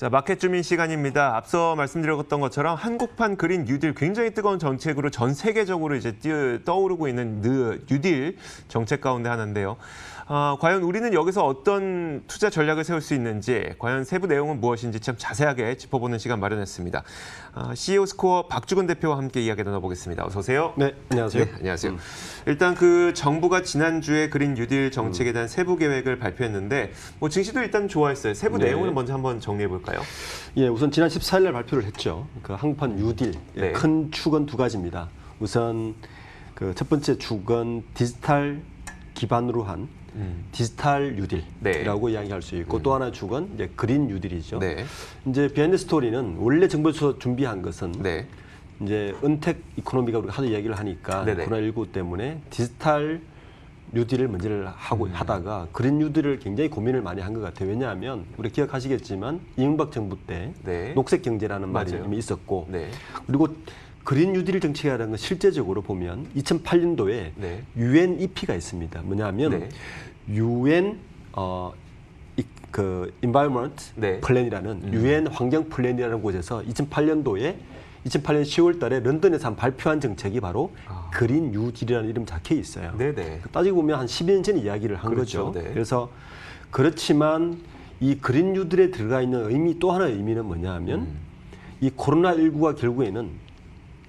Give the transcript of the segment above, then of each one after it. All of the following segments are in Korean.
자, 마켓 주민 시간입니다. 앞서 말씀드렸던 것처럼 한국판 그린 뉴딜 굉장히 뜨거운 정책으로 전 세계적으로 이제 떠오르고 있는 뉴딜 정책 가운데 하나인데요. 과연 우리는 여기서 어떤 투자 전략을 세울 수 있는지, 과연 세부 내용은 무엇인지 참 자세하게 짚어보는 시간 마련했습니다. CEO 스코어 박주근 대표와 함께 이야기 나눠보겠습니다. 어서 오세요. 네, 안녕하세요. 네, 안녕하세요. 일단 그 정부가 지난주에 그린 뉴딜 정책에 대한 세부 계획을 발표했는데 뭐 증시도 일단 좋아했어요. 세부 네. 내용을 먼저 한번 정리해 볼까요? 예, 우선 지난 14일 날 발표를 했죠. 그 한국판 뉴딜 네. 큰 축은 두 가지입니다. 우선 그 첫 번째 축은 디지털 기반으로 한 디지털 뉴딜이라고 이야기할 수 있고 또 하나 축은 이제 그린 뉴딜이죠. 네. 이제 비하인드 스토리는 원래 정부에서 준비한 것은 네. 이제 은택 이코노미가 우리가 하도 이야기를 하니까 네네. 코로나19 때문에 디지털 뉴딜을 먼저 하다가 그린 뉴딜을 굉장히 고민을 많이 한 것 같아요. 왜냐하면 우리 기억하시겠지만 이명박 정부 때 네. 녹색 경제라는 말이 맞아요. 이미 있었고 네. 그리고 그린 뉴딜 정책이라는 건 실제적으로 보면 2008년도에 네. UNEP가 있습니다. 뭐냐면 네. UN 그 Environment 네. 플랜이라는 UN 환경 플랜이라는 곳에서 2008년 10월 달에 런던에서 한 발표한 정책이 바로 그린 뉴딜이라는 이름 적혀 있어요. 네네. 따지고 보면 한 10년 전에 이야기를 한 그렇죠. 거죠. 네. 그래서 그렇지만 이 그린 뉴딜에 들어가 있는 의미 또 하나의 의미는 뭐냐 하면 이 코로나19가 결국에는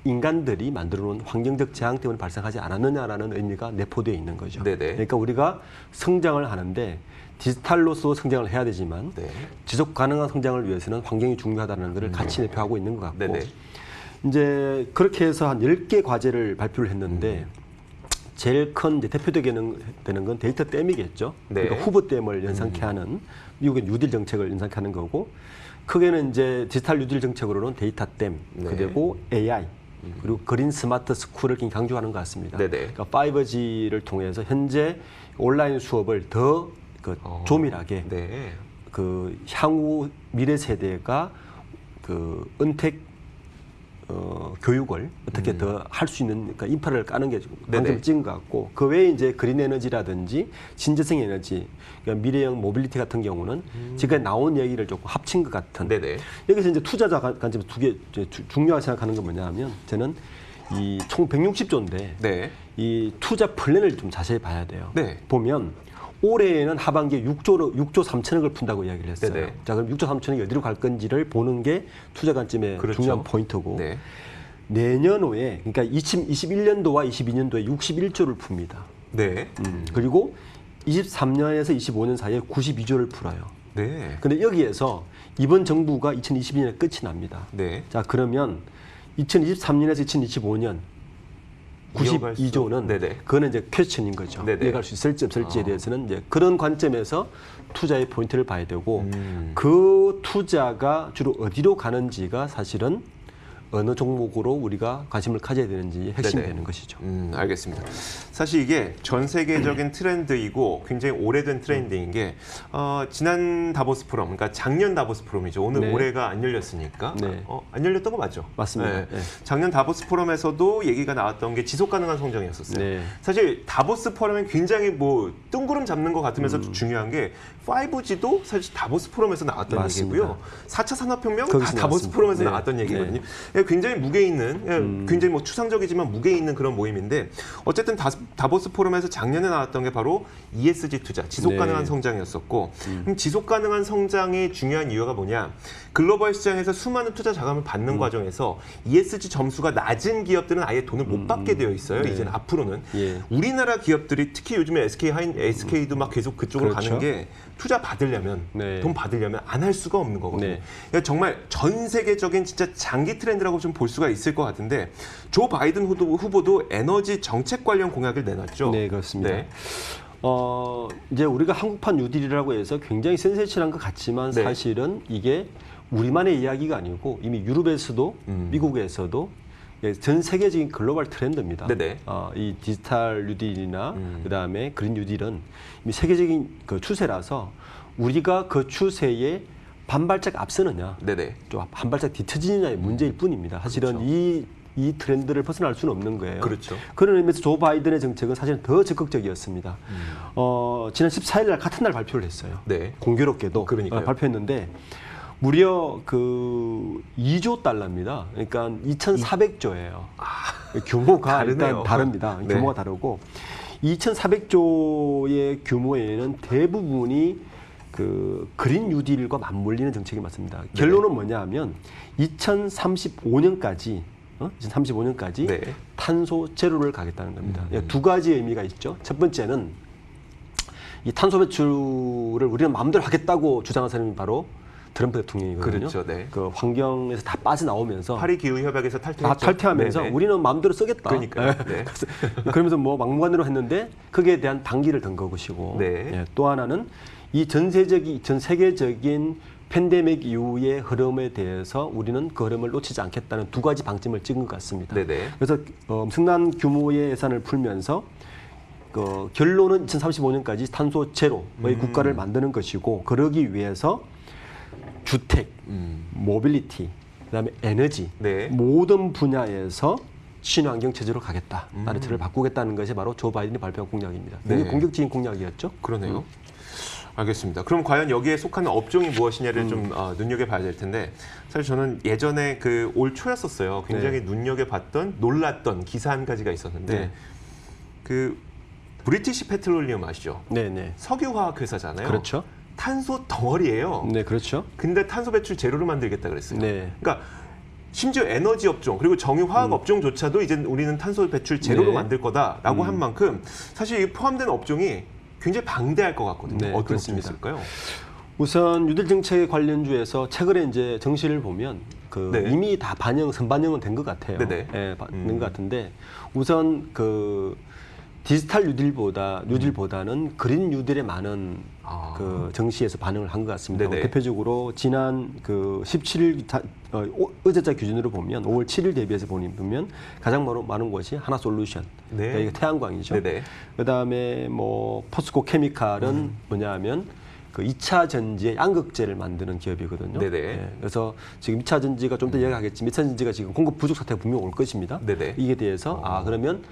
인간들이 만들어 놓은 환경적 재앙 때문에 발생하지 않았느냐라는 의미가 내포되어 있는 거죠. 네네. 그러니까 우리가 성장을 하는데 디지털로서 성장을 해야 되지만 네. 지속 가능한 성장을 위해서는 환경이 중요하다는 것을 같이 내포하고 있는 것 같고 네네. 이제 그렇게 해서 한 10개 과제를 발표를 했는데 제일 큰 이제 대표되는 건 데이터 댐이겠죠. 네. 그러니까 후보댐을 연상케 하는 미국의 뉴딜 정책을 연상케 하는 거고 크게는 이제 디지털 뉴딜 정책으로는 데이터 댐 네. 그리고 AI 그리고 그린 스마트 스쿨을 굉장히 강조하는 것 같습니다. 네네. 그러니까 5G를 통해서 현재 온라인 수업을 더 조밀하게 네. 그 향후 미래 세대가 그 은택 교육을 어떻게 더 할 수 있는 그러니까 인프라를 까는 게 방점 찍은 것 같고 그 외에 이제 그린 에너지라든지 신재생 에너지 그러니까 미래형 모빌리티 같은 경우는 지금까지 나온 얘기를 조금 합친 것 같은 네네. 여기서 이제 투자자 관점 두 개 중요하게 생각하는 건 뭐냐면 저는 이 총 160조인데 네. 이 투자 플랜을 좀 자세히 봐야 돼요. 네. 보면 올해에는 하반기에 6조 3천억을 푼다고 이야기를 했어요. 네네. 자, 그럼 6조 3천억이 어디로 갈 건지를 보는 게 투자 관점의 그렇죠. 중요한 포인트고 네. 내년 후에 그러니까 2021년도와 22년도에 61조를 풉니다. 네. 그리고 23년에서 25년 사이에 92조를 풀어요. 네. 근데 여기에서 이번 정부가 2022년에 끝이 납니다. 네. 자, 그러면 2023년에서 2025년 이어갈 수- 92조는 네네. 그거는 이제 퀘스천인 거죠. 네네. 이어갈 수 있을지 없을지에 대해서는 이제 그런 관점에서 투자의 포인트를 봐야 되고 음. 그 투자가 주로 어디로 가는지가 사실은 어느 종목으로 우리가 관심을 가져야 되는지 핵심이 네네. 되는 것이죠. 알겠습니다. 사실 이게 전 세계적인 트렌드이고 굉장히 오래된 트렌드인 게 지난 다보스 포럼, 그러니까 작년 다보스 포럼이죠. 오늘 네. 올해가 안 열렸으니까. 네. 안 열렸던 거 맞죠? 맞습니다. 네. 네. 작년 다보스 포럼에서도 얘기가 나왔던 게 지속 가능한 성장이었었어요. 네. 사실 다보스 포럼은 굉장히 뭐 뜬구름 잡는 것 같으면서 중요한 게 5G도 사실 다보스 포럼에서 나왔던 맞습니다. 얘기고요. 4차 산업혁명 다 거기서 다보스 나왔습니다. 포럼에서 네. 나왔던 얘기거든요. 네. 굉장히 무게 있는, 굉장히 뭐 추상적이지만 무게 있는 그런 모임인데 어쨌든 다보스 포럼에서 작년에 나왔던 게 바로 ESG 투자, 지속 가능한 네. 성장이었었고 그럼 지속 가능한 성장의 중요한 이유가 뭐냐? 글로벌 시장에서 수많은 투자 자금을 받는 과정에서 ESG 점수가 낮은 기업들은 아예 돈을 못 받게 되어 있어요. 네. 이제는 앞으로는 예. 우리나라 기업들이 특히 요즘에 SK도 막 계속 그쪽으로 그렇죠. 가는 게 투자 받으려면 네. 돈 받으려면 안 할 수가 없는 거거든요. 네. 그러니까 정말 전 세계적인 진짜 장기 트렌드라고 좀 볼 수가 있을 것 같은데 조 바이든 후보도 에너지 정책 관련 공약을 내놨죠. 네, 그렇습니다. 네. 이제 우리가 한국판 뉴딜이라고 해서 굉장히 센세이션한 것 같지만 네. 사실은 이게 우리만의 이야기가 아니고 이미 유럽에서도 미국에서도 전 세계적인 글로벌 트렌드입니다. 네네. 이 디지털 뉴딜이나 그다음에 그린 뉴딜은 이미 세계적인 그 추세라서 우리가 그 추세에 반발짝 앞서느냐, 네네. 좀 한 발짝 뒤처지느냐의 문제일 뿐입니다. 사실은 그렇죠. 이 트렌드를 벗어날 수는 없는 거예요. 그렇죠. 그런 의미에서 조 바이든의 정책은 사실은 더 적극적이었습니다. 지난 14일 날 같은 날 발표를 했어요. 네. 공교롭게도 그러니까요. 발표했는데 무려 그 2조 달러입니다. 그러니까 2,400조예요. 규모가 다르네요. 일단 다릅니다. 네. 규모가 다르고 2,400조의 규모에는 대부분이 그 그린 뉴딜과 맞물리는 정책이 맞습니다. 결론은 뭐냐 하면 2035년까지 2035년까지 네. 탄소 제로를 가겠다는 겁니다. 두 가지 의미가 있죠. 첫 번째는 이 탄소 배출을 우리는 마음대로 하겠다고 주장한 사람이 바로 트럼프 대통령이거든요. 그렇죠. 네. 그 환경에서 다 빠져나오면서 파리 기후 협약에서 탈퇴했죠. 탈퇴하면서 네네. 우리는 마음대로 쓰겠다. 그러니까요. 네. 그러면서 뭐 막무가내로 했는데 거기에 대한 단기를 든 것이고 네. 예, 또 하나는 이 전 세계적인 팬데믹 이후의 흐름에 대해서 우리는 그 흐름을 놓치지 않겠다는 두 가지 방점을 찍은 것 같습니다. 네네. 그래서 엄청난 규모의 예산을 풀면서 그 결론은 2035년까지 탄소 제로의 국가를 만드는 것이고 그러기 위해서 주택, 모빌리티, 그다음에 에너지 네. 모든 분야에서 친환경 체제로 가겠다. 나라의 체제를 바꾸겠다는 것이 바로 조 바이든이 발표한 공약입니다. 굉장히 네. 공격적인 공약이었죠. 그러네요. 알겠습니다. 그럼 과연 여기에 속하는 업종이 무엇이냐를 좀 눈여겨봐야 될 텐데 사실 저는 예전에 그 올 초였었어요. 굉장히 눈여겨봤던 놀랐던 기사 한 가지가 있었는데 네. 그 브리티시 페트롤리움 아시죠? 네네. 석유화학 회사잖아요. 그렇죠. 탄소 덩어리예요. 네, 그렇죠. 근데 탄소 배출 제로를 만들겠다 그랬어요. 네. 그러니까 심지어 에너지 업종 그리고 정유화학 업종조차도 이제 우리는 탄소 배출 제로로 네. 만들 거다라고 한 만큼 사실 이 포함된 업종이 굉장히 방대할 것 같거든요. 네, 어떤 업종이 그렇습니다. 있을까요? 우선 뉴딜 정책 관련주에서 최근에 이제 정시를 보면 그 네. 이미 다 선반영은 된 것 같아요. 네네. 예, 된 것 같은데 우선 그 디지털 뉴딜보다는 그린 뉴딜에 많은 그 정시에서 반응을 한 것 같습니다. 네네. 대표적으로 지난 그 17일 어제자 기준으로 보면 5월 7일 대비해서 보면 가장 많은 것이 하나솔루션, 네. 그러니까 이게 태양광이죠. 네네. 그다음에 뭐 포스코 케미칼은 뭐냐하면 그 2차 전지의 양극재를 만드는 기업이거든요. 네네. 예, 그래서 지금 2차 전지가 좀 더 이야기하겠지만 2차 전지가 지금 공급 부족 사태가 분명 올 것입니다. 네네. 이게 대해서 그러면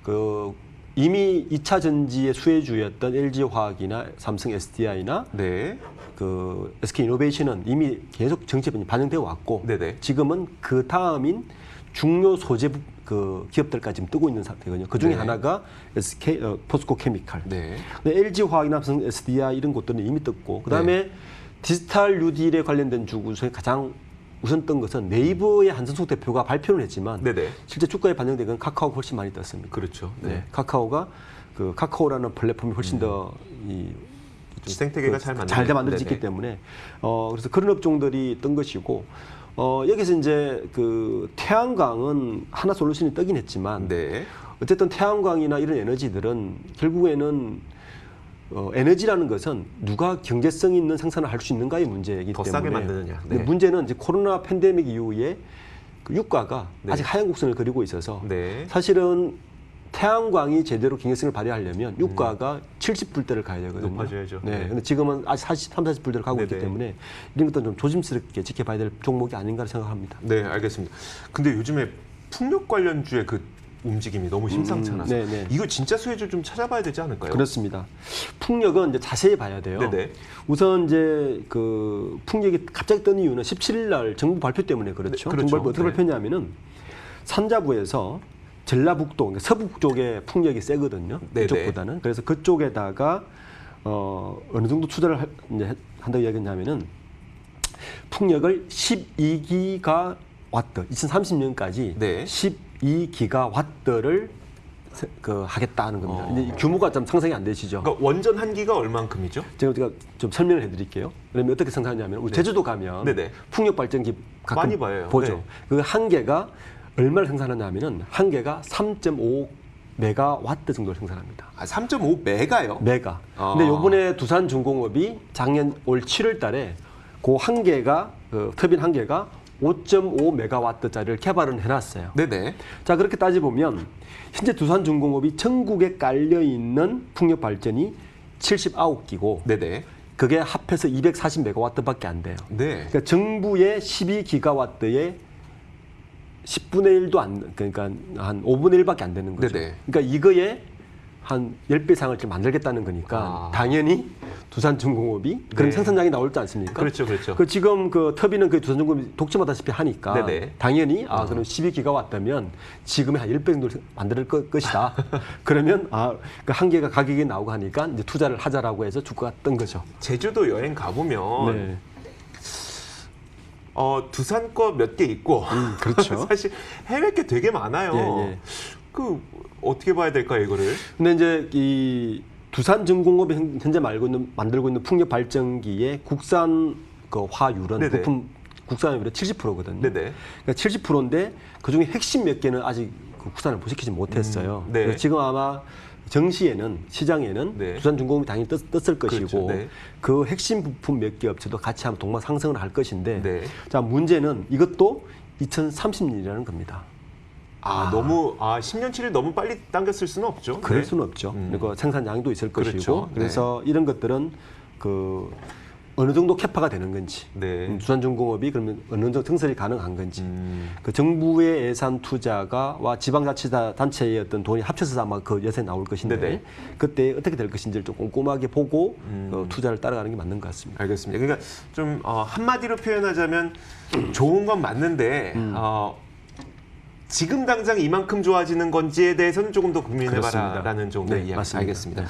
그 이미 2차 전지의 수혜주였던 LG화학이나 삼성 SDI나 네. 그 SK이노베이션은 이미 계속 정책이 반영되어 왔고 네네. 지금은 그 다음인 중요 소재 그 기업들까지 지금 뜨고 있는 상태거든요. 그 중에 네. 하나가 포스코 케미칼. 네. 근데 LG화학이나 삼성 SDI 이런 곳들은 이미 떴고 그다음에 디지털 뉴딜에 관련된 주구 중에 가장 우선 뜬 것은 네이버의 한선숙 대표가 발표를 했지만 네네. 실제 주가에 반영된 건 카카오가 훨씬 많이 떴습니다. 그렇죠. 네. 카카오가 그 카카오라는 플랫폼이 훨씬 더 생태계가 잘 만들어졌기 네네. 때문에 그래서 그런 업종들이 뜬 것이고 여기서 이제 그 태양광은 하나 솔루션이 뜨긴 했지만 네. 어쨌든 태양광이나 이런 에너지들은 결국에는 에너지라는 것은 누가 경제성 있는 생산을 할 수 있는가의 문제이기 더 때문에 싸게 만드느냐. 근데 네. 문제는 이제 코로나 팬데믹 이후에 그 유가가 네. 아직 하향 곡선을 그리고 있어서 네. 사실은 태양광이 제대로 경제성을 발휘하려면 유가가 70불대를 가야 되거든요. 높아져야죠. 네. 네. 근데 지금은 아직 40불대를 가고 있기 네네. 때문에 이런 것도 좀 조심스럽게 지켜봐야 될 종목이 아닌가 생각합니다. 네, 알겠습니다. 근데 요즘에 풍력 관련주의 그 움직임이 너무 심상치 않아서 네네. 이거 진짜 수혜주 좀 찾아봐야 되지 않을까요? 그렇습니다. 풍력은 이제 자세히 봐야 돼요. 네네. 우선 이제 그 풍력이 갑자기 뜬 이유는 17일 날 정부 발표 때문에 그렇죠. 네, 그렇죠. 정부 발표 어떻게 네. 발표냐면은 산자부에서 전라북도, 그러니까 서북 쪽에 풍력이 세거든요. 네네. 이쪽보다는. 그래서 그쪽에다가 어느 정도 투자를 이제 한다고 이야기했냐면은 풍력을 12기가와트, 2030년까지 네. 12기가와트를 하겠다는 겁니다. 근데 이 규모가 좀 상상이 안 되시죠? 그러니까 원전 한기가 얼만큼이죠? 제가 좀 설명을 해드릴게요. 그러면 어떻게 생각하냐면 우리 제주도 가면 네네. 풍력 발전기 가끔 많이 봐요. 보죠. 네. 그 한 개가 얼마를 생산하냐면은 한 개가 3.5 메가와트 정도를 생산합니다. 3.5 메가요? 메가. 근데 요번에 두산중공업이 작년 올 7월 달에 그 한 개가 터빈 한 개가 5.5 메가와트짜리를 개발은 해놨어요. 네네. 자, 그렇게 따져보면 현재 두산중공업이 전국에 깔려 있는 풍력 발전이 79기고 네네. 그게 합해서 240메가와트밖에 안 돼요. 네. 그러니까 정부의 12기가와트의 10분의 1도 그러니까 한 5분의 1밖에 안 되는 거죠. 네네. 그러니까 이거에 한 10배 이상을 지금 만들겠다는 거니까 아. 당연히 두산중공업이 그런 네. 생산량이 나올지 않습니까? 그렇죠, 그렇죠. 그 지금 그 터빈은 그 두산중공업이 독점하다시피 하니까 네네. 당연히 그럼 12기가 왔다면 지금의 한 10배 정도 만들 것이다. 그러면 그 한 개가 가격이 나오고 하니까 이제 투자를 하자라고 해서 주가가 뜬 거죠. 제주도 여행 가보면 네. 두산 거 몇 개 있고 그렇죠. 사실 해외 게 되게 많아요. 예, 예. 그 어떻게 봐야 될까 이거를? 근데 이제 이 두산중공업이 현재 만들고 있는 풍력 발전기의 국산 그 화율은 네네. 부품 국산율이 70%거든요. 네네. 그러니까 70%인데 그 중에 핵심 몇 개는 아직 그 국산을 부식시키지 못했어요. 네. 그래서 지금 아마 정시에는 시장에는 네. 두산중공업이 당연히 떴을 것이고 그렇죠. 네. 그 핵심 부품 몇 개 업체도 같이 한번 동반 상승을 할 것인데 네. 자 문제는 이것도 2030년이라는 겁니다. 너무 10년치를 너무 빨리 당겼을 수는 없죠. 그럴 네. 수는 없죠. 그리고 생산량도 있을 그렇죠. 것이고 그래서 이런 것들은 그 어느 정도 캐파가 되는 건지 네. 두산중공업이 그러면 어느 정도 증설이 가능한 건지 그 정부의 예산 투자가와 지방자치단체의 어떤 돈이 합쳐서 아마 그 예산이 나올 것인데 네네. 그때 어떻게 될 것인지를 좀 꼼꼼하게 보고 투자를 따라가는 게 맞는 것 같습니다. 알겠습니다. 그러니까 좀 한마디로 표현하자면 좋은 건 맞는데 지금 당장 이만큼 좋아지는 건지에 대해서는 조금 더 고민해봐라라는 정도의 네, 이야기. 맞습니다. 알겠습니다. 네.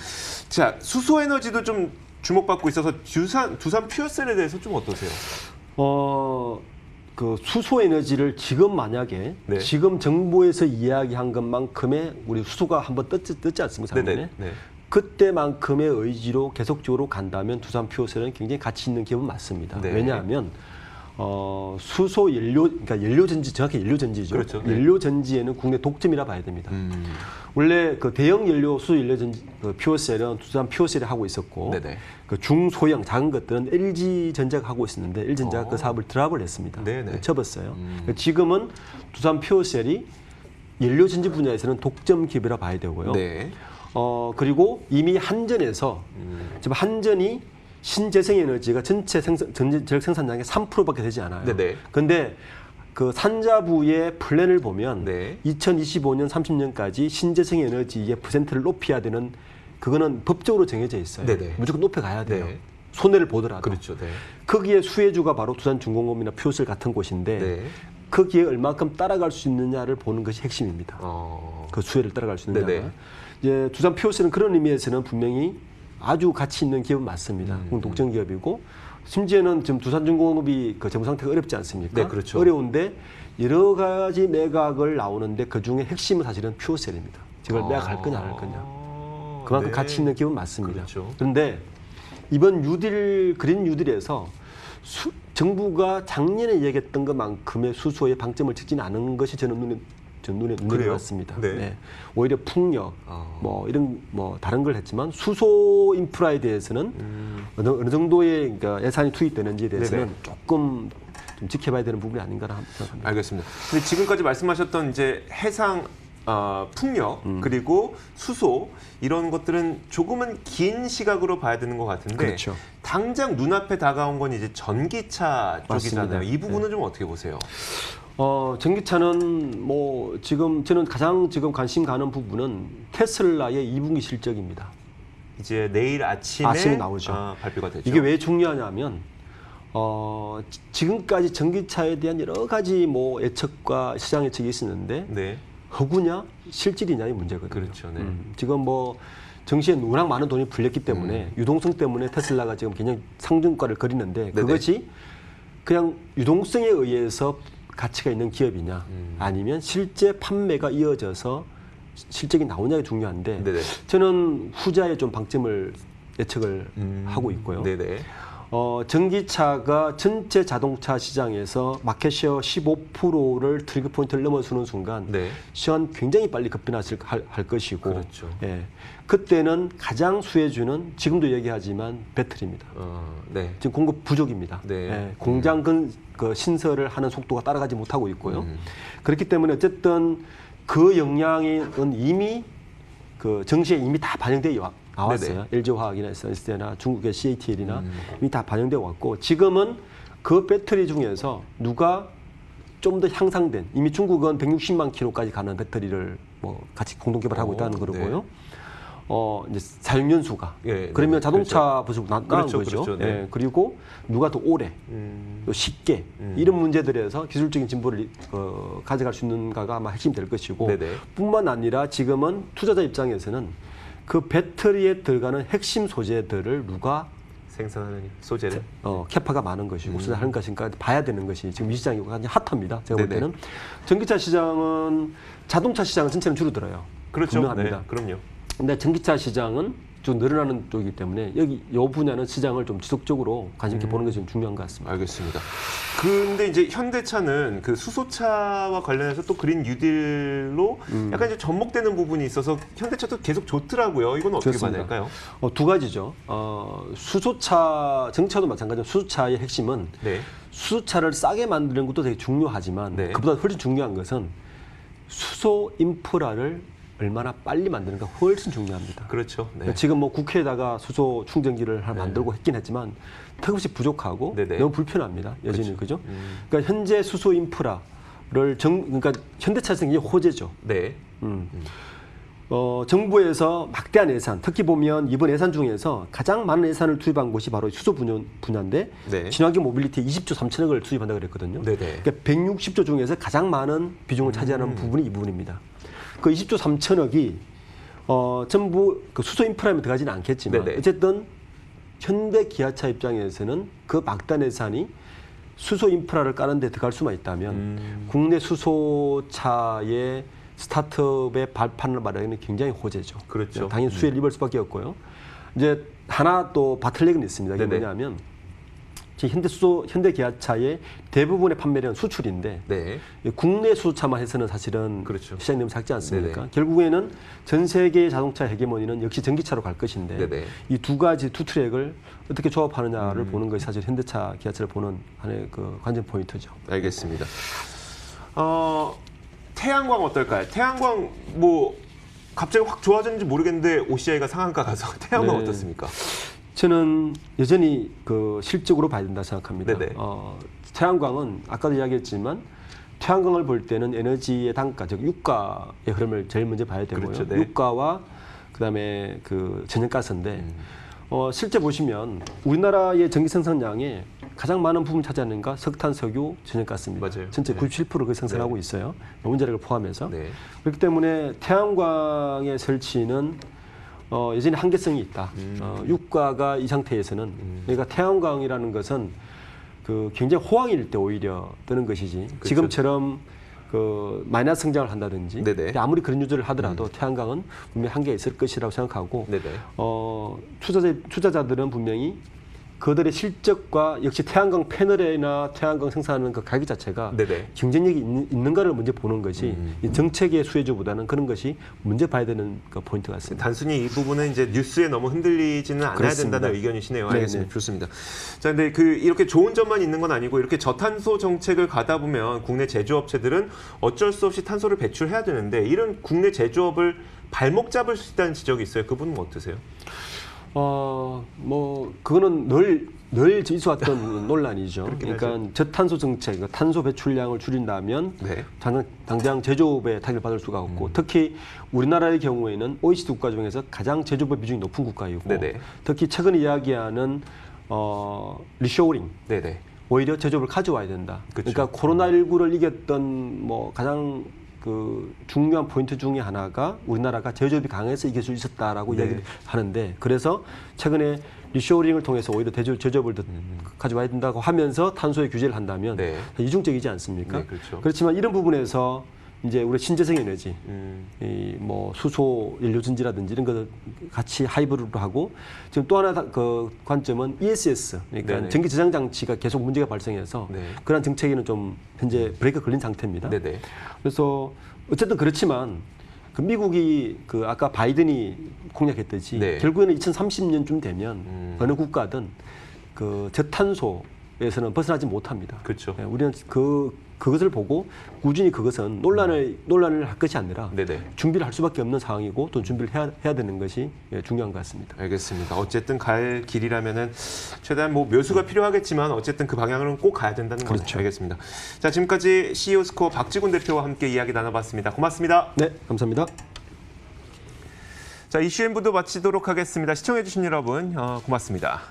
자, 수소에너지도 좀 주목받고 있어서 두산 퓨어셀에 대해서 좀 어떠세요? 그 수소 에너지를 지금 만약에 네. 지금 정부에서 이야기한 것만큼의 우리 수소가 한번 떴지 않습니까? 작년에? 네네. 네. 그때만큼의 의지로 계속적으로 간다면 두산 퓨어셀은 굉장히 가치 있는 기업은 맞습니다. 네. 왜냐하면 수소 연료, 그러니까 연료 전지, 정확히 연료 전지죠. 그렇죠. 네. 연료 전지에는 국내 독점이라 봐야 됩니다. 원래 그 대형 연료 수소 연료 전지 그 퓨어셀은 두산 퓨어셀이 하고 있었고, 네네. 그 중소형 작은 것들은 LG 전자가 하고 있었는데 LG 전자가 그 사업을 드랍을 했습니다. 네네. 접었어요. 지금은 두산 퓨어셀이 연료 전지 분야에서는 독점 기업이라 봐야 되고요. 네. 그리고 이미 한전에서 지금 한전이 신재생에너지가 전체 전력 생산량의 3%밖에 되지 않아요. 네네. 그런데 그 산자부의 플랜을 보면 네. 2025년, 30년까지 신재생에너지의 퍼센트를 높여야 되는 그거는 법적으로 정해져 있어요. 네네. 무조건 높여가야 돼요. 네. 손해를 보더라도. 그렇죠. 네. 거기에 수혜주가 바로 두산중공업이나 퓨어셀 같은 곳인데 네. 거기에 얼마큼 따라갈 수 있느냐를 보는 것이 핵심입니다. 그 수혜를 따라갈 수 있느냐. 네네. 이제 두산 퓨어셀은 그런 의미에서는 분명히 아주 가치 있는 기업은 맞습니다. 독점 기업이고 심지어는 지금 두산중공업이 그 재무 상태가 어렵지 않습니까? 네, 그렇죠. 어려운데 여러 가지 매각을 나오는데 그 중에 핵심은 사실은 퓨어셀입니다. 이걸 매각할 거냐 안 할 거냐. 그만큼 네. 가치 있는 기업은 맞습니다. 그렇죠. 그런데 이번 그린 뉴딜에서 정부가 작년에 얘기했던 것만큼의 수소에 방점을 찍지는 않은 것이 저는 눈에 그래요? 왔습니다. 네. 네. 오히려 풍력, 이런 다른 걸 했지만 수소 인프라에 대해서는 어느 정도의 그러니까 예산이 투입되는지에 대해서는 네네. 조금 좀 지켜봐야 되는 부분이 아닌가 생각합니다. 알겠습니다. 근데 지금까지 말씀하셨던 이제 해상 풍력 그리고 수소 이런 것들은 조금은 긴 시각으로 봐야 되는 것 같은데 그렇죠. 당장 눈앞에 다가온 건 이제 전기차 쪽이잖아요. 맞습니다. 이 부분은 좀 어떻게 보세요? 전기차는 지금 저는 가장 지금 관심 가는 부분은 테슬라의 2분기 실적입니다. 이제 내일 아침에 나오죠. 발표가 되죠. 이게 왜 중요하냐면 지금까지 전기차에 대한 여러 가지 예측과 시장 예측이 있었는데 네. 허구냐 실질이냐의 문제거든요. 그렇죠. 네. 지금 정시에 워낙 많은 돈이 불렸기 때문에 유동성 때문에 테슬라가 지금 굉장히 상승가를 그리는데 그것이 그냥 유동성에 의해서 가치가 있는 기업이냐 아니면 실제 판매가 이어져서 실적이 나오냐가 중요한데 네네. 저는 후자에 좀 방점을 예측을 하고 있고요. 네네. 전기차가 전체 자동차 시장에서 마켓쉐어 15%를 트리거 포인트를 넘어서는 순간 네. 시간 굉장히 빨리 급변할 것이고 그렇죠. 예, 그때는 가장 수혜주는 지금도 얘기하지만 배터리입니다. 네. 지금 공급 부족입니다. 네. 예, 공장 신설을 하는 속도가 따라가지 못하고 있고요. 그렇기 때문에 어쨌든 그 영향은 이미 그 정시에 이미 다 반영되어 나왔어요. 네네. LG화학이나 SSD나 중국의 CATL이나 이미 다 반영되어 왔고 지금은 그 배터리 중에서 누가 좀 더 향상된 이미 중국은 160만 킬로까지 가는 배터리를 같이 공동 개발하고 있다는 거고요. 이제 사용 연수가 예, 그러면 네, 자동차 부족 나간 그렇죠, 거죠. 그렇죠, 네. 예, 그리고 누가 더 오래 또 쉽게 이런 문제들에서 기술적인 진보를 가져갈 수 있는가가 아마 핵심이 될 것이고 네네. 뿐만 아니라 지금은 투자자 입장에서는 그 배터리에 들어가는 핵심 소재들을 누가 생산하는 소재를. 캐파가 많은 것이고 투자하는 것인가 봐야 되는 것이 지금 이 시장이 굉장히 핫합니다. 제가 볼 네네. 때는 전기차 시장은 자동차 시장은 전체는 줄어들어요. 그렇죠. 분명합니다. 네, 그럼요. 근데 전기차 시장은 좀 늘어나는 쪽이기 때문에 여기 이 분야는 시장을 좀 지속적으로 관심 있게 보는 것이 좀 중요한 것 같습니다. 알겠습니다. 근데 이제 현대차는 그 수소차와 관련해서 또 그린 뉴딜로 약간 이제 접목되는 부분이 있어서 현대차도 계속 좋더라고요. 이건 어떻게 봐야 그렇습니다. 될까요? 두 가지죠. 수소차, 전기차도 마찬가지로 수소차의 핵심은 네. 수소차를 싸게 만드는 것도 되게 중요하지만 네. 그보다 훨씬 중요한 것은 수소 인프라를 얼마나 빨리 만드는가 훨씬 중요합니다. 그렇죠. 네. 지금 뭐 국회에다가 수소 충전기를 하나 만들고 했긴 했지만 턱없이 부족하고 네네. 너무 불편합니다. 여전히 그죠? 그러니까 현재 수소 인프라를 그러니까 현대차에서는 이게 호재죠. 네. 정부에서 막대한 예산, 특히 보면 이번 예산 중에서 가장 많은 예산을 투입한 곳이 바로 수소 분야인데 네. 친환경 모빌리티 20조 3천억을 투입한다고 그랬거든요. 네네. 그러니까 160조 중에서 가장 많은 비중을 차지하는 부분이 이 부분입니다. 그 20조 3천억이 전부 그 수소 인프라에 들어가지는 않겠지만 네네. 어쨌든 현대 기아차 입장에서는 그 막대한 예산이 수소 인프라를 까는 데 들어갈 수만 있다면 국내 수소차의 스타트업의 발판을 마련하기는 굉장히 호재죠. 그렇죠. 당연히 수혜를 입을 수밖에 없고요. 이제 하나 또 바틀렉은 있습니다. 이게 네네. 뭐냐면 지금 현대 기아차의 대부분의 판매량은 수출인데 네. 국내 수소차만 해서는 사실은 그렇죠. 시장이 너무 작지 않습니까? 네네. 결국에는 전 세계의 자동차 헤게모니는 역시 전기차로 갈 것인데 네네. 이 두 가지 투 트랙을 어떻게 조합하느냐를 보는 것이 사실 현대차, 기아차를 보는 하나의 그 관전 포인트죠. 알겠습니다. 태양광 어떨까요? 태양광 뭐 갑자기 확 좋아졌는지 모르겠는데 OCI가 상한가 가서 태양광 네. 어떻습니까? 저는 여전히 그 실적으로 봐야 된다 생각합니다. 네네. 태양광은 아까도 이야기했지만 태양광을 볼 때는 에너지의 단가, 즉 유가의 흐름을 제일 먼저 봐야 되고요. 그렇죠, 네. 유가와 그다음에 그 천연가스인데 실제 보시면 우리나라의 전기 생산량의 가장 많은 부분을 차지하는가 석탄, 석유, 천연가스입니다. 맞아요. 전체 네. 97%를 생산하고 있어요. 원자력을 포함해서. 네. 그렇기 때문에 태양광의 설치는 여전히 한계성이 있다. 유가가 이 상태에서는 그러니까 태양광이라는 것은 그 굉장히 호황일 때 오히려 뜨는 것이지. 그렇죠. 지금처럼 그 마이너스 성장을 한다든지 네네. 아무리 그런 유지를 하더라도 태양광은 분명히 한계가 있을 것이라고 생각하고 네네. 투자자들은 분명히 그들의 실적과 역시 태양광 패널이나 태양광 생산하는 그 가격 자체가 네네. 경쟁력이 있는가를 먼저 보는 것이 이 정책의 수혜주보다는 그런 것이 먼저 봐야 되는 그 포인트 같습니다. 단순히 이 부분은 이제 뉴스에 너무 흔들리지는 않아야 그렇습니다. 된다는 의견이시네요. 네네. 알겠습니다. 좋습니다. 자, 근데 이렇게 좋은 점만 있는 건 아니고 이렇게 저탄소 정책을 가다 보면 국내 제조업체들은 어쩔 수 없이 탄소를 배출해야 되는데 이런 국내 제조업을 발목 잡을 수 있다는 지적이 있어요. 그 부분은 어떠세요? 그거는 늘 있어왔던 논란이죠. 그러니까 저탄소 정책, 탄소 배출량을 줄인다면 네. 당장 제조업에 타격을 받을 수가 없고 특히 우리나라의 경우에는 OECD 국가 중에서 가장 제조업 비중이 높은 국가이고 네네. 특히 최근에 이야기하는 리쇼어링 네네. 오히려 제조업을 가져와야 된다. 그쵸. 그러니까 코로나19를 이겼던 뭐 가장 그 중요한 포인트 중에 하나가 우리나라가 제조업이 강해서 이길 수 있었다라고 네. 이야기를 하는데 그래서 최근에 리쇼어링을 통해서 오히려 제조업을 더 가져와야 된다고 하면서 탄소의 규제를 한다면 네. 이중적이지 않습니까? 네, 그렇죠. 그렇지만 이런 부분에서 이제 우리 신재생 에너지, 이 뭐 수소 연료 전지라든지 이런 것을 같이 하이브리드로 하고 지금 또 하나 그 관점은 ESS, 그러니까 네네. 전기 저장 장치가 계속 문제가 발생해서 네. 그런 정책에는 좀 현재 브레이크 걸린 상태입니다. 네네. 그래서 어쨌든 그렇지만 그 미국이 그 아까 바이든이 공약했듯이 네. 결국에는 2030년쯤 되면 어느 국가든 그 저탄소에서는 벗어나지 못합니다. 그렇죠. 예, 우리는 그것을 보고 꾸준히 그것은 논란을 할 것이 아니라 네네. 준비를 할 수밖에 없는 상황이고 또 준비를 해야 되는 것이 중요한 것 같습니다. 알겠습니다. 어쨌든 갈 길이라면은 최대한 뭐 묘수가 필요하겠지만 어쨌든 그 방향으로는 꼭 가야 된다는 거죠. 그렇죠. 알겠습니다. 자, 지금까지 CEO 스코어 박지군 대표와 함께 이야기 나눠봤습니다. 고맙습니다. 네, 감사합니다. 자, 이슈 N부도 마치도록 하겠습니다. 시청해주신 여러분 고맙습니다.